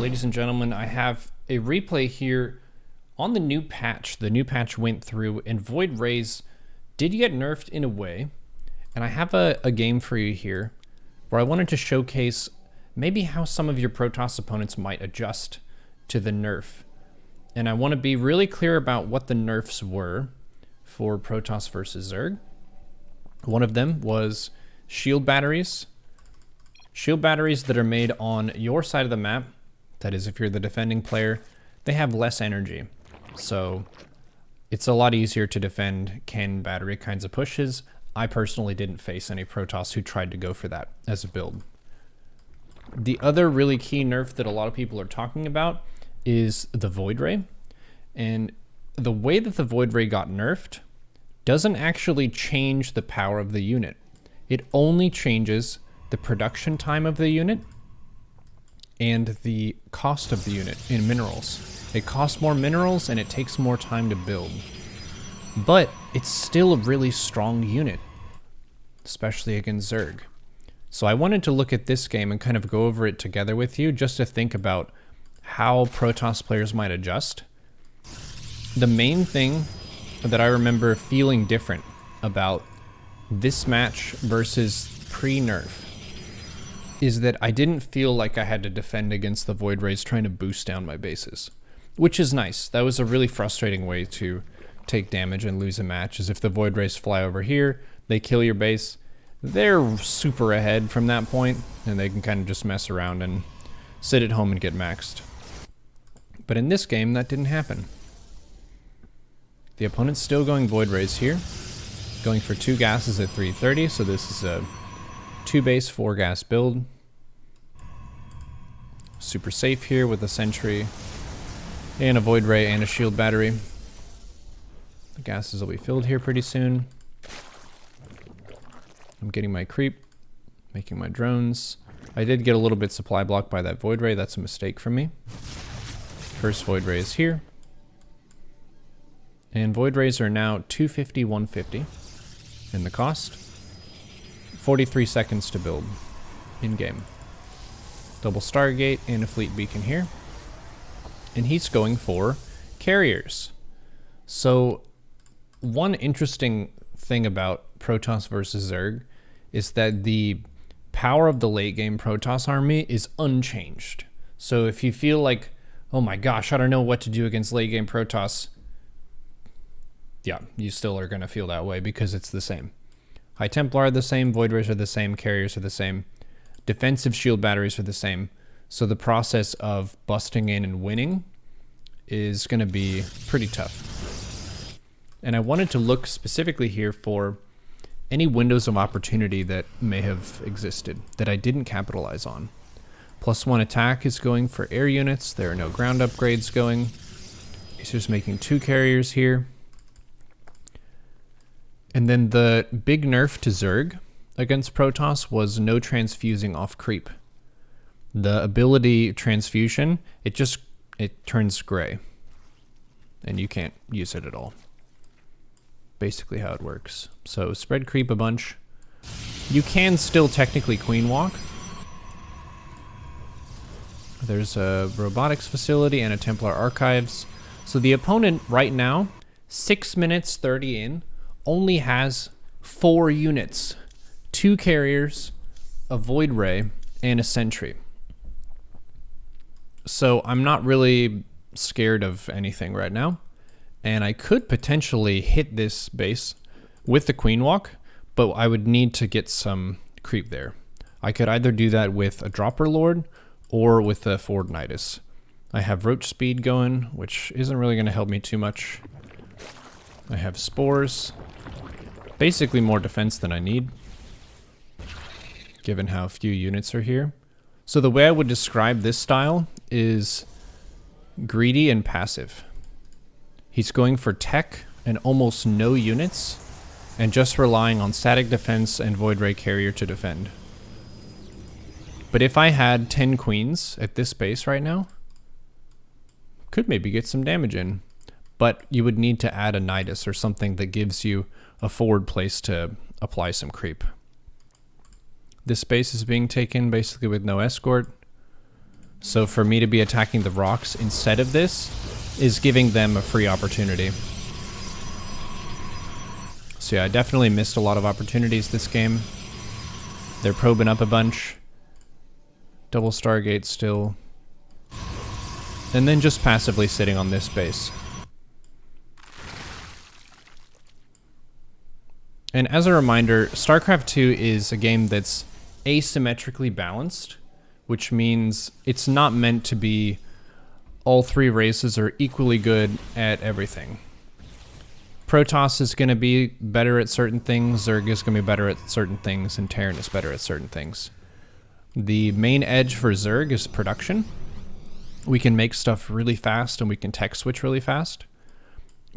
ladies and gentlemen, I have a replay here on the new patch. The new patch went through and Void Rays did get nerfed in a way. And I have a game for you here where I wanted to showcase maybe how some of your Protoss opponents might adjust to the nerf. And I want to be really clear about what the nerfs were for Protoss versus Zerg. One of them was shield batteries. Shield batteries that are made on your side of the map, that is if you're the defending player, they have less energy. So it's a lot easier to defend cannon battery kinds of pushes. I personally didn't face any Protoss who tried to go for that as a build. The other really key nerf that a lot of people are talking about is the Void Ray. And the way that the Void Ray got nerfed doesn't actually change the power of the unit. It only changes the production time of the unit and the cost of the unit in minerals. It costs more minerals and it takes more time to build. But it's still a really strong unit, especially against Zerg. So I wanted to look at this game and kind of go over it together with you just to think about how Protoss players might adjust. The main thing that I remember feeling different about this match versus pre-nerf is that I didn't feel like I had to defend against the Void Rays trying to boost down my bases, which is nice. That was a really frustrating way to take damage and lose a match, is if the Void Rays fly over here, they kill your base, they're super ahead from that point, and they can kind of just mess around and sit at home and get maxed. But in this game, that didn't happen. The opponent's still going Void Rays here, going for 2 gases at 330, so this is a 2 base, 4 gas build. Super safe here with a sentry and a Void Ray and a shield battery. The gases will be filled here pretty soon. I'm getting my creep, making my drones. I did get a little bit supply blocked by that Void Ray. That's a mistake from me. First Void Ray is here. And Void Rays are now 250, 150 in the cost. 43 seconds to build in-game. Double Stargate and a Fleet Beacon here. And he's going for carriers. So one interesting thing about Protoss versus Zerg is that the power of the late game Protoss army is unchanged. So if you feel like, oh my gosh, I don't know what to do against late game Protoss, yeah, you still are going to feel that way because it's the same. High Templar are the same, Void Rays are the same, carriers are the same, defensive shield batteries are the same. So the process of busting in and winning is going to be pretty tough. And I wanted to look specifically here for any windows of opportunity that may have existed that I didn't capitalize on. +1 attack is going for air units. There are no ground upgrades going. He's just making 2 carriers here. And then the big nerf to Zerg against Protoss was no transfusing off creep. The ability transfusion, it turns gray. And you can't use it at all. Basically how it works. So spread creep a bunch. You can still technically queen walk. There's a robotics facility and a Templar archives. So the opponent right now, 6 minutes 30 in, only has 4 units, 2 carriers, a Void Ray, and a sentry. So I'm not really scared of anything right now. And I could potentially hit this base with the Queen Walk, but I would need to get some creep there. I could either do that with a Dropper Lord or with a Ford Nidus. I have Roach Speed going, which isn't really going to help me too much. I have Spores. Basically more defense than I need, given how few units are here. So the way I would describe this style is greedy and passive. He's going for tech and almost no units, and just relying on static defense and Void Ray carrier to defend. But if I had 10 queens at this base right now, could maybe get some damage in. But you would need to add a Nidus or something that gives you a forward place to apply some creep. This base is being taken basically with no escort. So for me to be attacking the rocks instead of this is giving them a free opportunity. So yeah, I definitely missed a lot of opportunities this game. They're probing up a bunch. Double Stargate still. And then just passively sitting on this base. And as a reminder, StarCraft 2 is a game that's asymmetrically balanced, which means it's not meant to be all three races are equally good at everything. Protoss is going to be better at certain things, Zerg is going to be better at certain things, and Terran is better at certain things. The main edge for Zerg is production. We can make stuff really fast and we can tech switch really fast.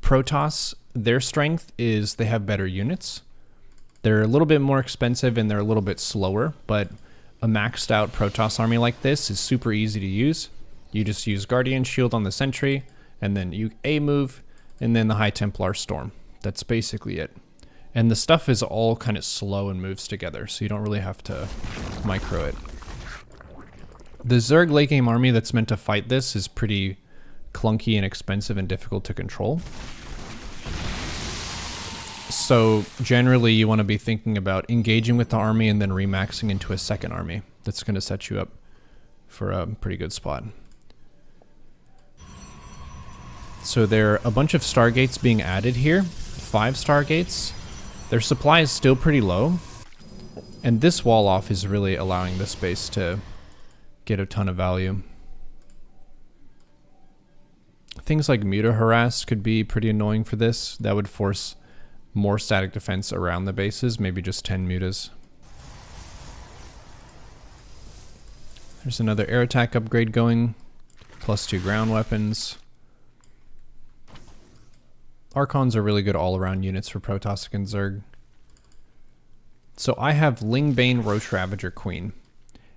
Protoss, their strength is they have better units. They're a little bit more expensive and they're a little bit slower, but a maxed out Protoss army like this is super easy to use. You just use Guardian Shield on the Sentry, and then you A-move, and then the High Templar Storm. That's basically it. And the stuff is all kind of slow and moves together, so you don't really have to micro it. The Zerg late game army that's meant to fight this is pretty clunky and expensive and difficult to control. So generally you want to be thinking about engaging with the army and then remaxing into a second army. That's going to set you up for a pretty good spot. So there are a bunch of Stargates being added here. 5 Stargates. Their supply is still pretty low. And this wall off is really allowing this base to get a ton of value. Things like Muta Harass could be pretty annoying for this. That would force more static defense around the bases, maybe just 10 mutas. There's another air attack upgrade going, +2 ground weapons. Archons are really good all-around units for Protoss and Zerg. So I have Lingbane, Roche Ravager, Queen.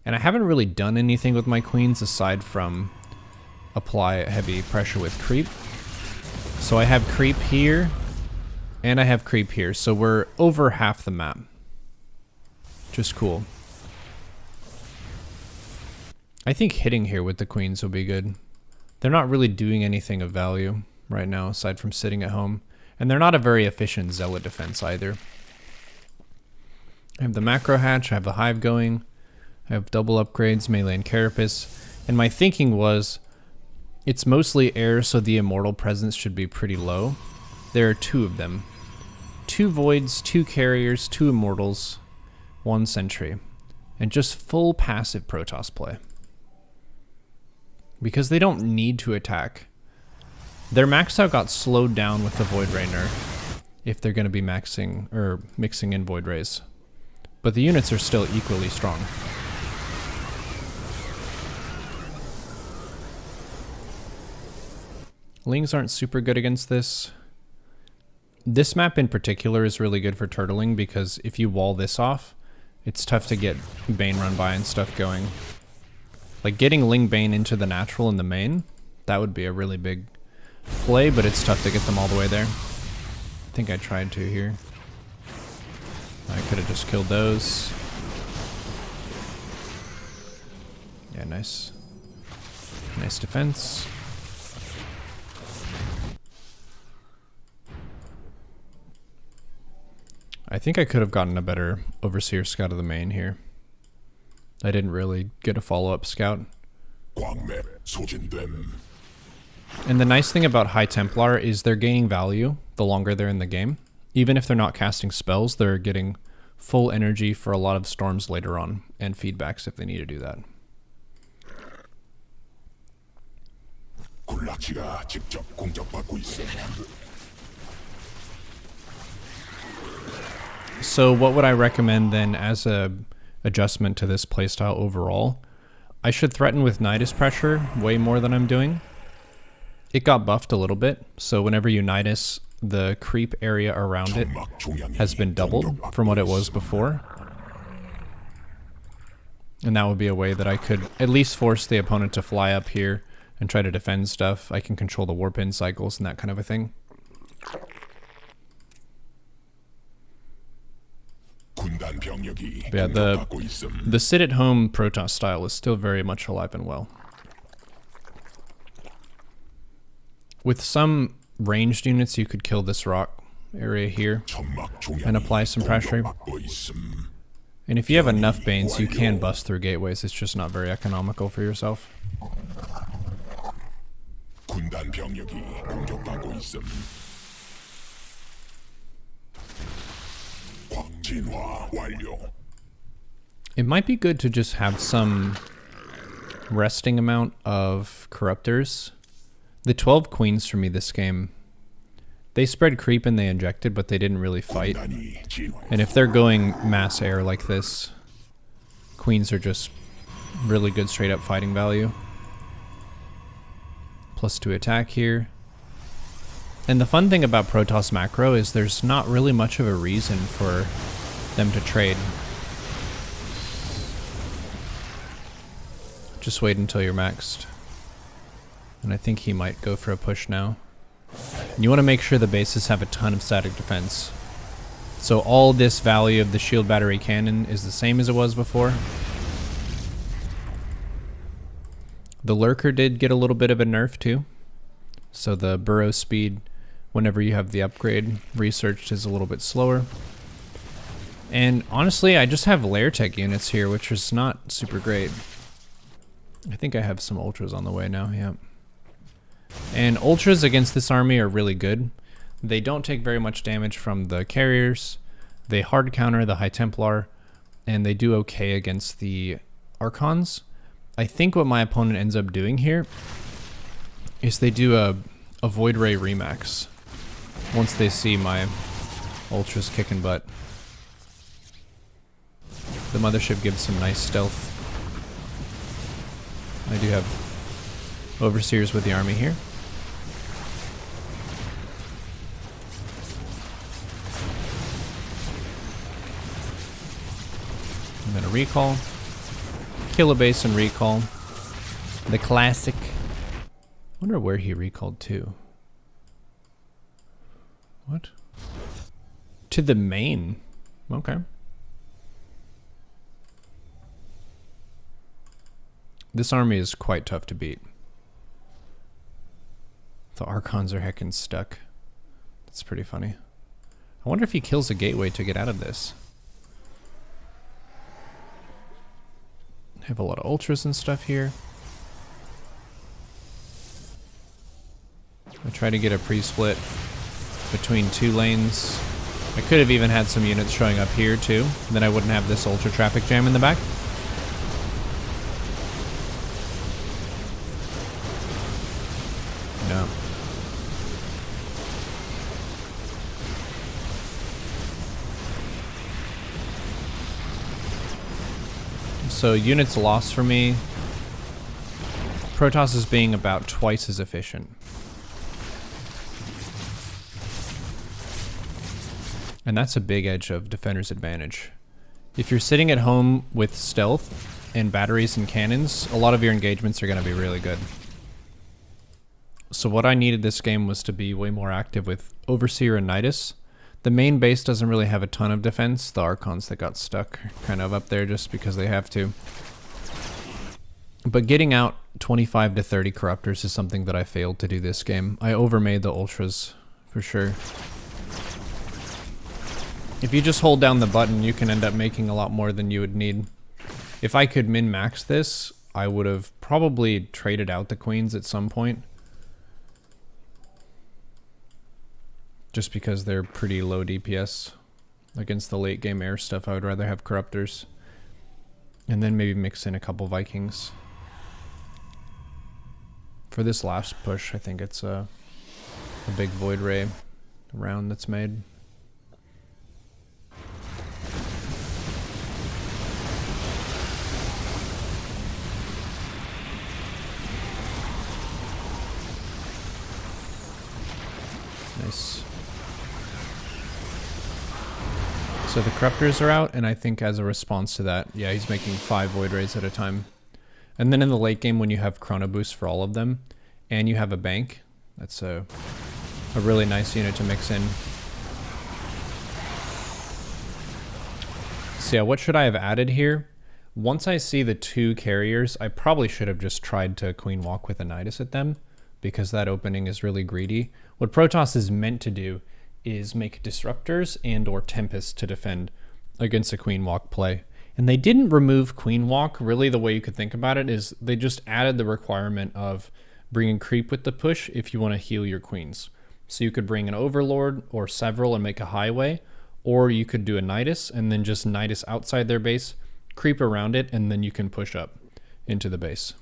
And I haven't really done anything with my queens aside from apply heavy pressure with creep. So I have creep here, and I have creep here. So we're over half the map. Just cool. I think hitting here with the queens will be good. They're not really doing anything of value right now, aside from sitting at home. And they're not a very efficient Zealot defense either. I have the macro hatch, I have the hive going. I have double upgrades, melee and carapace. And my thinking was, it's mostly air, so the immortal presence should be pretty low. There are 2 of them. 2 voids, 2 carriers, 2 immortals, 1 sentry. And just full passive Protoss play. Because they don't need to attack. Their max out got slowed down with the Void Ray nerf, if they're going to be maxing or mixing in Void Rays. But the units are still equally strong. Lings aren't super good against this. This map in particular is really good for turtling because if you wall this off, it's tough to get Bane run by and stuff going. Like getting Ling Bane into the natural in the main, that would be a really big play, but it's tough to get them all the way there. I think I tried to here. I could have just killed those. Yeah, nice. Nice defense. I think I could have gotten a better Overseer Scout of the main here. I didn't really get a follow-up scout. And the nice thing about High Templar is they're gaining value the longer they're in the game. Even if they're not casting spells, they're getting full energy for a lot of storms later on, and feedbacks if they need to do that. So what would I recommend then as a adjustment to this playstyle overall? I should threaten with Nidus pressure way more than I'm doing. It got buffed a little bit, so whenever you Nidus, the creep area around it has been doubled from what it was before. And that would be a way that I could at least force the opponent to fly up here and try to defend stuff. I can control the warp in cycles and that kind of a thing. But yeah, the sit at home Protoss style is still very much alive and well. With some ranged units, you could kill this rock area here and apply some pressure. And if you have enough Banes, you can bust through gateways. It's just not very economical for yourself. It might be good to just have some resting amount of corruptors. The 12 queens for me this game, they spread creep and they injected, but they didn't really fight. And if they're going mass air like this, queens are just really good straight up fighting value. +2 attack here. And the fun thing about Protoss macro is there's not really much of a reason for them to trade. Just wait until you're maxed. And I think he might go for a push now. And you want to make sure the bases have a ton of static defense. So all this value of the shield battery cannon is the same as it was before. The lurker did get a little bit of a nerf too. So the burrow speed, whenever you have the upgrade researched, is a little bit slower. And honestly, I just have lair tech units here, which is not super great. I think I have some ultras on the way now, yeah. And ultras against this army are really good. They don't take very much damage from the carriers. They hard counter the High Templar, and they do okay against the Archons. I think what my opponent ends up doing here is they do a Void Ray Remax once they see my ultras kicking butt. The mothership gives some nice stealth. I do have overseers with the army here. I'm gonna recall, kill a base and recall. The classic. Wonder where he recalled to. What? To the main. Okay. This army is quite tough to beat. The Archons are heckin' stuck. That's pretty funny. I wonder if he kills a gateway to get out of this. I have a lot of ultras and stuff here. I try to get a pre-split between 2 lanes. I could have even had some units showing up here too. Then I wouldn't have this ultra traffic jam in the back. No. So units lost for me. Protoss is being about twice as efficient. And that's a big edge of Defender's advantage. If you're sitting at home with stealth and batteries and cannons, a lot of your engagements are going to be really good. So what I needed this game was to be way more active with Overseer and Nidus. The main base doesn't really have a ton of defense. The Archons that got stuck are kind of up there just because they have to. But getting out 25 to 30 Corruptors is something that I failed to do this game. I overmade the Ultras, for sure. If you just hold down the button, you can end up making a lot more than you would need. If I could min-max this, I would have probably traded out the Queens at some point. Just because they're pretty low DPS. Against the late game air stuff, I would rather have Corruptors. And then maybe mix in a couple Vikings. For this last push, I think it's a big Void Ray round that's made. Nice. So the Corruptors are out, and I think as a response to that, yeah, he's making 5 Void Rays at a time. And then in the late game, when you have Chrono Boost for all of them, and you have a bank, that's a really nice unit to mix in. So yeah, what should I have added here? Once I see the 2 carriers, I probably should have just tried to Queen Walk with a Nidus at them, because that opening is really greedy. What Protoss is meant to do is make disruptors and or Tempest to defend against a Queen Walk play. And they didn't remove Queen Walk. Really, the way you could think about it is they just added the requirement of bringing creep with the push if you want to heal your queens. So you could bring an Overlord or several and make a highway, or you could do a Nidus and then just Nidus outside their base, creep around it, and then you can push up into the base.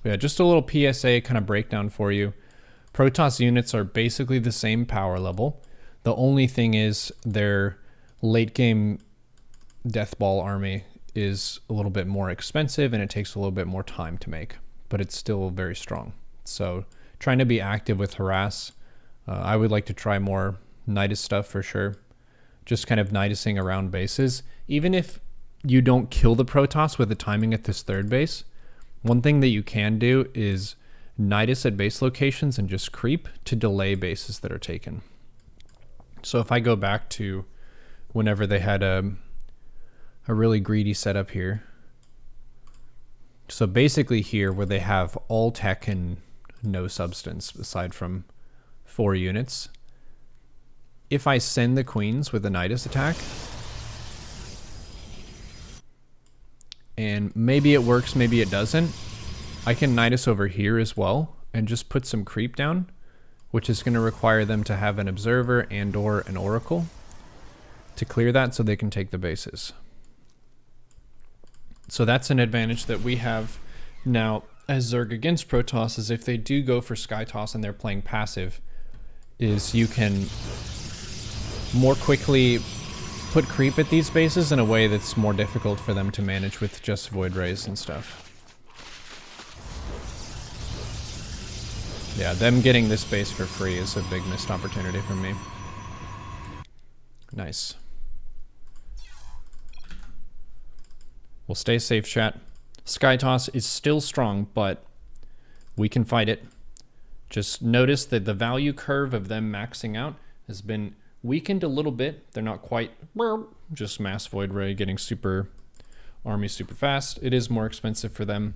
Yeah, just a little PSA kind of breakdown for you. Protoss units are basically the same power level. The only thing is their late game Deathball army is a little bit more expensive and it takes a little bit more time to make, but it's still very strong. So trying to be active with harass. I would like to try more Nidus stuff for sure. Just kind of Nidusing around bases. Even if you don't kill the Protoss with the timing at this third base, one thing that you can do is Nidus at base locations and just creep to delay bases that are taken. So if I go back to whenever they had a really greedy setup here. So basically here where they have all tech and no substance aside from 4 units. If I send the queens with a Nidus attack, and maybe it works, maybe it doesn't, I can Nidus over here as well and just put some creep down, which is going to require them to have an observer and or an oracle to clear that so they can take the bases. So that's an advantage that we have now as Zerg against Protoss, is if they do go for Sky Toss and they're playing passive, is you can more quickly put creep at these bases in a way that's more difficult for them to manage with just Void Rays and stuff. Yeah, them getting this base for free is a big missed opportunity for me. Nice. We'll stay safe, chat. Sky Toss is still strong, but we can fight it. Just notice that the value curve of them maxing out has been weakened a little bit. They're not quite just mass Void Ray getting super army super fast. It is more expensive for them.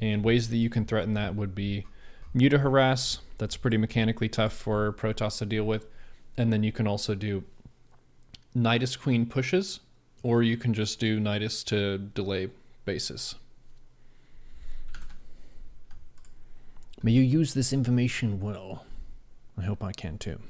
And ways that you can threaten that would be Muta Harass. That's pretty mechanically tough for Protoss to deal with. And then you can also do Nidus Queen pushes, or you can just do Nidus to delay bases. May you use this information well. I hope I can too.